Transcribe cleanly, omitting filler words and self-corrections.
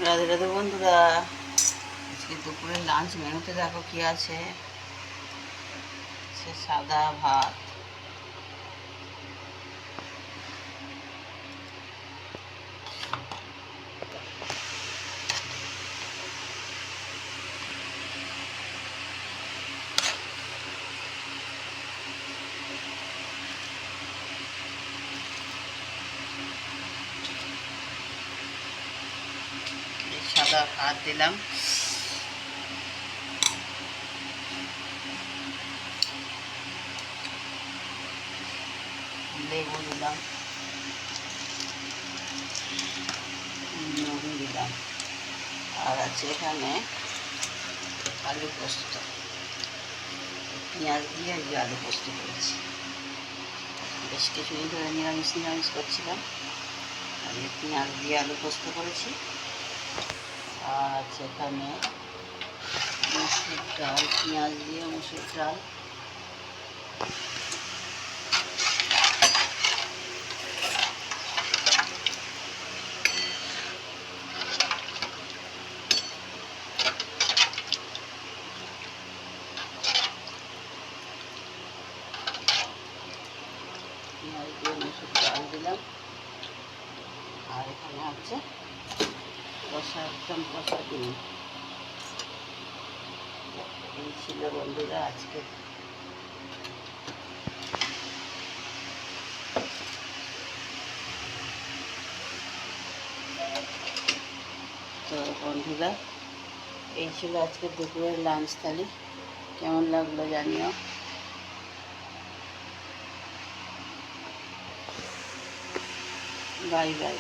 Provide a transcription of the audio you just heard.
রাধে রাধে বন্ধুরা, আজকে দুপুরের লাঞ্চ মেনুতে দেখো কি আছে। সে সাদা ভাত, সাদা ভাত দিলাম, লেবু দিলাম, নুন দিলাম, আর আছে এখানে আলু পোস্ত, পেঁয়াজ দিয়ে আলু পোস্ত করেছি। বেশ কিছুদিন ধরে নিরামিষ করছিলাম, আর পেঁয়াজ দিয়ে আলু পোস্ত করেছি। আর আছে এখানে মসুর ডাল, পেঁয়াজ দিয়ে মসুর ডাল, পেঁয়াজ দিয়ে মসুর ডাল দিলাম। আর এখানে আছে কষা ডিম। এই ছিল বন্ধুরা আজকে। তো বন্ধুরা, এই ছিল আজকে দুপুরের লাঞ্চ থালি। কেমন লাগলো জানিও। Bye bye.